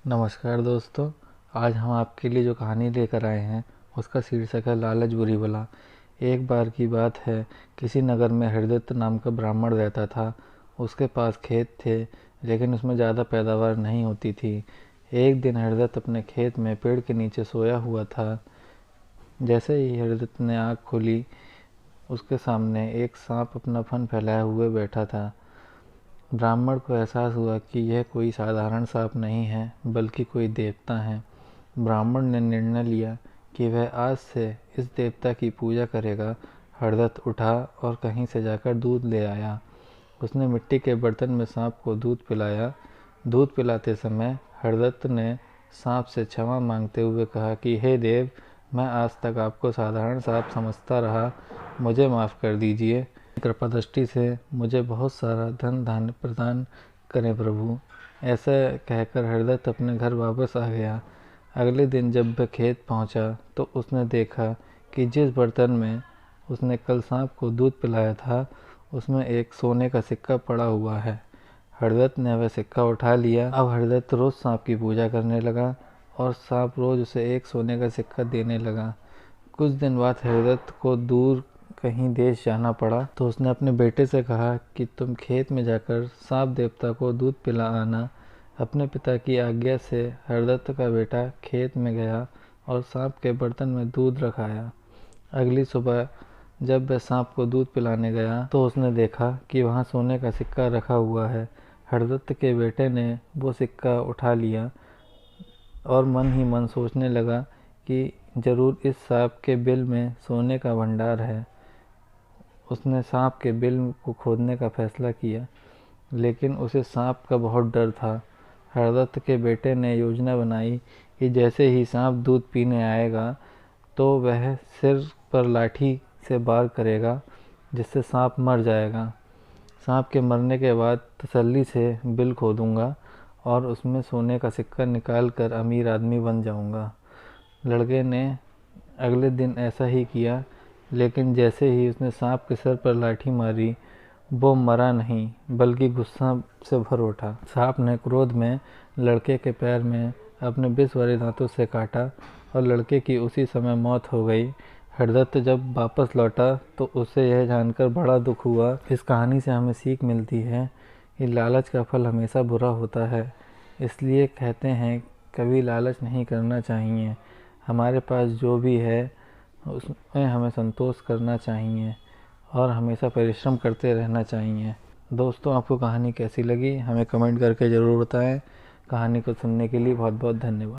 नमस्कार दोस्तों, आज हम आपके लिए जो कहानी लेकर आए हैं उसका शीर्षक है लालच बुरी बला। एक बार की बात है, किसी नगर में हरदत्त नाम का ब्राह्मण रहता था। उसके पास खेत थे, लेकिन उसमें ज़्यादा पैदावार नहीं होती थी। एक दिन हरदत्त अपने खेत में पेड़ के नीचे सोया हुआ था। जैसे ही हरदत्त ने आँख खोली, उसके सामने एक सांप अपना फन फैलाए हुए बैठा था। ब्राह्मण को एहसास हुआ कि यह कोई साधारण सांप नहीं है, बल्कि कोई देवता है। ब्राह्मण ने निर्णय लिया कि वह आज से इस देवता की पूजा करेगा। हरदत्त उठा और कहीं से जाकर दूध ले आया। उसने मिट्टी के बर्तन में सांप को दूध पिलाया। दूध पिलाते समय हरदत्त ने सांप से क्षमा मांगते हुए कहा कि हे देव, मैं आज तक आपको साधारण सांप समझता रहा, मुझे माफ़ कर दीजिए। कृपा दृष्टि से मुझे बहुत सारा धन धान्य प्रदान करें प्रभु। ऐसा कहकर हरदत्त अपने घर वापस आ गया। अगले दिन जब वह खेत पहुंचा तो उसने देखा कि जिस बर्तन में उसने कल सांप को दूध पिलाया था, उसमें एक सोने का सिक्का पड़ा हुआ है। हरदत्त ने वह सिक्का उठा लिया। अब हरदत्त रोज़ सांप की पूजा करने लगा और सांप रोज़ उसे एक सोने का सिक्का देने लगा। कुछ दिन बाद हरदत्त को दूर कहीं देश जाना पड़ा, तो उसने अपने बेटे से कहा कि तुम खेत में जाकर सांप देवता को दूध पिला आना। अपने पिता की आज्ञा से हरदत्त का बेटा खेत में गया और सांप के बर्तन में दूध रखाया। अगली सुबह जब वह सांप को दूध पिलाने गया तो उसने देखा कि वहाँ सोने का सिक्का रखा हुआ है। हरदत्त के बेटे ने वो सिक्का उठा लिया और मन ही मन सोचने लगा कि जरूर इस सांप के बिल में सोने का भंडार है। उसने सांप के बिल को खोदने का फैसला किया, लेकिन उसे सांप का बहुत डर था। हरदत्त के बेटे ने योजना बनाई कि जैसे ही सांप दूध पीने आएगा तो वह सिर पर लाठी से वार करेगा, जिससे सांप मर जाएगा। सांप के मरने के बाद तसल्ली से बिल खोदूंगा और उसमें सोने का सिक्का निकाल कर अमीर आदमी बन जाऊंगा। लड़के ने अगले दिन ऐसा ही किया, लेकिन जैसे ही उसने सांप के सर पर लाठी मारी, वो मरा नहीं बल्कि गुस्सा से भर उठा। सांप ने क्रोध में लड़के के पैर में अपने विष भरे दांतों से काटा और लड़के की उसी समय मौत हो गई। हरदत्त जब वापस लौटा तो उसे यह जानकर बड़ा दुख हुआ। इस कहानी से हमें सीख मिलती है कि लालच का फल हमेशा बुरा होता है। इसलिए कहते हैं कभी लालच नहीं करना चाहिए। हमारे पास जो भी है उसमें हमें संतोष करना चाहिए और हमेशा परिश्रम करते रहना चाहिए। दोस्तों, आपको कहानी कैसी लगी हमें कमेंट करके ज़रूर बताएं। कहानी को सुनने के लिए बहुत बहुत धन्यवाद।